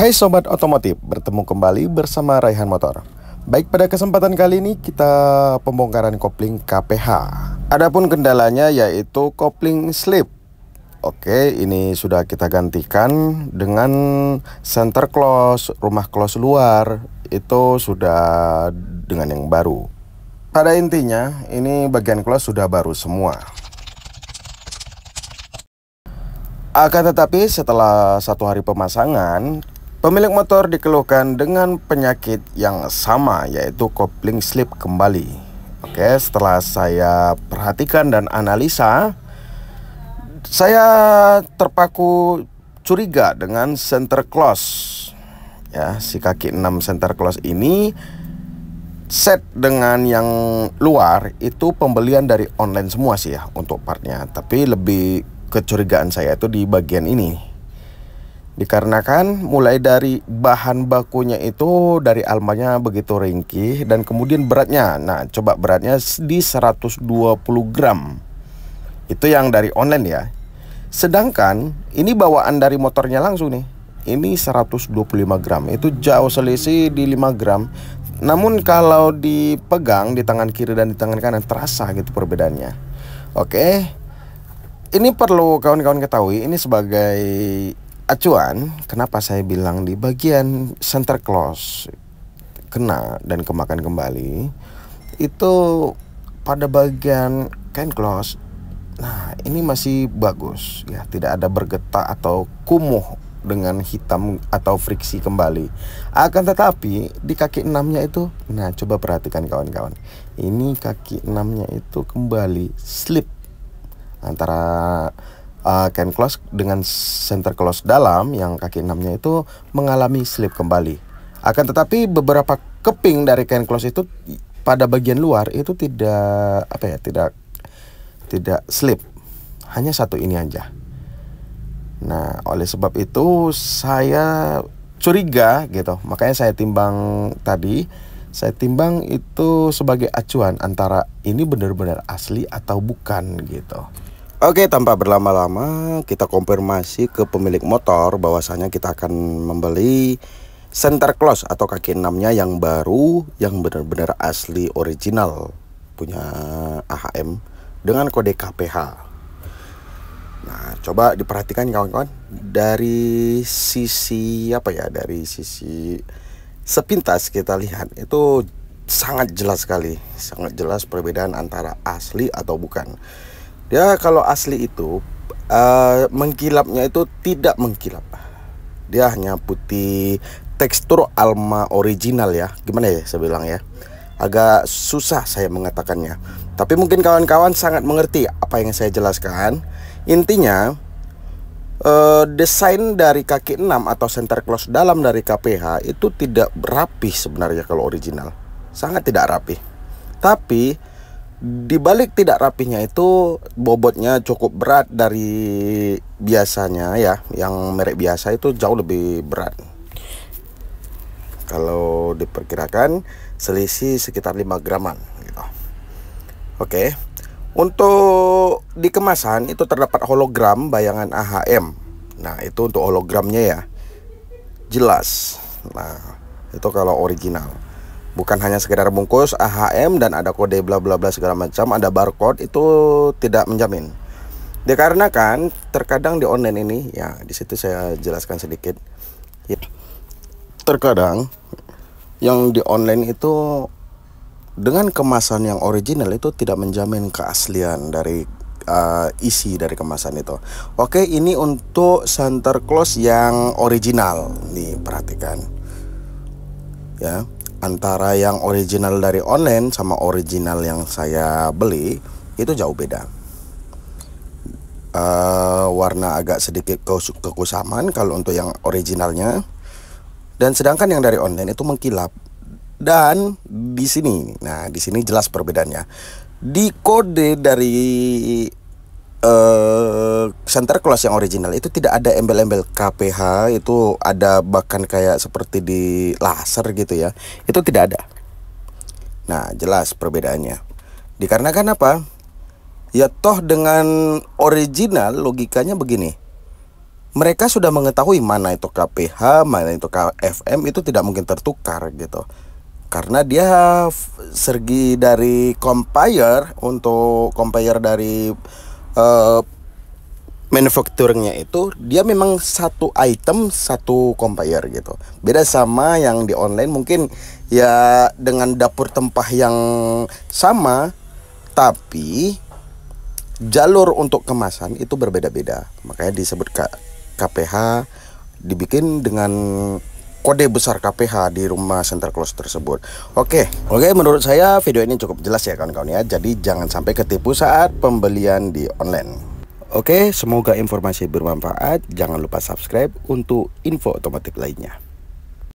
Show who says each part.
Speaker 1: Hai Sobat Otomotif, bertemu kembali bersama Raihan Motor. Baik, pada kesempatan kali ini kita pembongkaran kopling KPH. Adapun kendalanya yaitu kopling slip. Oke, ini sudah kita gantikan dengan center close, rumah close luar. Itu sudah dengan yang baru. Pada intinya, ini bagian close sudah baru semua. Akan tetapi setelah 1 hari pemasangan, pemilik motor dikeluhkan dengan penyakit yang sama, yaitu kopling slip kembali. Oke, setelah saya perhatikan dan analisa, saya terpaku curiga dengan center close. Ya, si kaki 6 center close ini set dengan yang luar itu pembelian dari online semua sih ya untuk partnya. Tapi lebih kecurigaan saya itu di bagian ini. Dikarenakan mulai dari bahan bakunya itu dari almanya begitu ringkih dan kemudian beratnya. Nah, coba beratnya di 120 gram. Itu yang dari online ya. Sedangkan ini bawaan dari motornya langsung nih. Ini 125 gram. Itu jauh selisih di 5 gram. Namun kalau dipegang di tangan kiri dan di tangan kanan terasa gitu perbedaannya. Oke. Ini perlu kawan-kawan ketahui, ini sebagai acuan kenapa saya bilang di bagian center close kena dan kemakan kembali. Itu pada bagian can close, nah ini masih bagus ya, tidak ada bergetak atau kumuh dengan hitam atau friksi kembali. Akan tetapi di kaki 6-nya itu, nah coba perhatikan kawan-kawan, ini kaki 6-nya itu kembali slip antara can close dengan center close dalam, yang kaki 6-nya itu mengalami slip kembali. Akan tetapi beberapa keping dari can close itu pada bagian luar itu tidak tidak slip. Hanya satu ini aja. Nah, oleh sebab itu saya curiga gitu. Makanya saya timbang tadi, saya timbang itu sebagai acuan antara ini benar-benar asli atau bukan gitu. Oke, tanpa berlama-lama kita konfirmasi ke pemilik motor bahwasanya kita akan membeli center close atau kaki 6-nya yang baru, yang benar-benar asli original punya AHM dengan kode KPH. Nah, coba diperhatikan kawan-kawan dari sisi dari sisi sepintas kita lihat itu sangat jelas sekali, sangat jelas perbedaan antara asli atau bukan. Ya, kalau asli itu mengkilapnya itu tidak mengkilap. Dia hanya putih, tekstur alma original ya. Gimana ya saya bilang ya, agak susah saya mengatakannya. Tapi mungkin kawan-kawan sangat mengerti apa yang saya jelaskan. Intinya desain dari kaki 6 atau center close dalam dari KPH itu tidak rapi sebenarnya kalau original. Sangat tidak rapi. Tapi di balik tidak rapihnya itu bobotnya cukup berat dari biasanya ya. Yang merek biasa itu jauh lebih berat. Kalau diperkirakan selisih sekitar 5 graman gitu. Oke. Untuk di kemasan itu terdapat hologram bayangan AHM. Nah, itu untuk hologramnya ya. Jelas. Nah, itu kalau original. Bukan hanya sekedar bungkus AHM dan ada kode bla bla bla segala macam, ada barcode, itu tidak menjamin. Dikarenakan terkadang di online ini ya, di situ saya jelaskan sedikit. Ya, terkadang yang di online itu dengan kemasan yang original itu tidak menjamin keaslian dari isi dari kemasan itu. Oke, ini untuk center close yang original. Nih, perhatikan. Ya. Antara yang original dari online sama original yang saya beli itu jauh beda. Warna agak sedikit kekusaman kalau untuk yang originalnya, dan sedangkan yang dari online itu mengkilap. Dan di sini, nah di sini jelas perbedaannya. Di kode dari center close yang original itu tidak ada embel-embel KPH, itu ada bahkan kayak seperti di laser gitu ya. Itu tidak ada. Nah, jelas perbedaannya. Dikarenakan apa? Ya toh dengan original logikanya begini. mereka sudah mengetahui mana itu KPH, mana itu KFM, itu tidak mungkin tertukar gitu. Karena dia segi dari compare, untuk compare dari eh, manufacturingnya itu, dia memang satu item satu compare gitu. Beda sama yang di online, mungkin ya dengan dapur tempah yang sama, tapi jalur untuk kemasan itu berbeda-beda. Makanya disebut KPH, dibikin dengan kode besar KPH di rumah center close tersebut. Oke, menurut saya video ini cukup jelas ya kawan-kawan ya. Jadi jangan sampai ketipu saat pembelian di online. Oke, semoga informasi bermanfaat. Jangan lupa subscribe untuk info otomotif lainnya.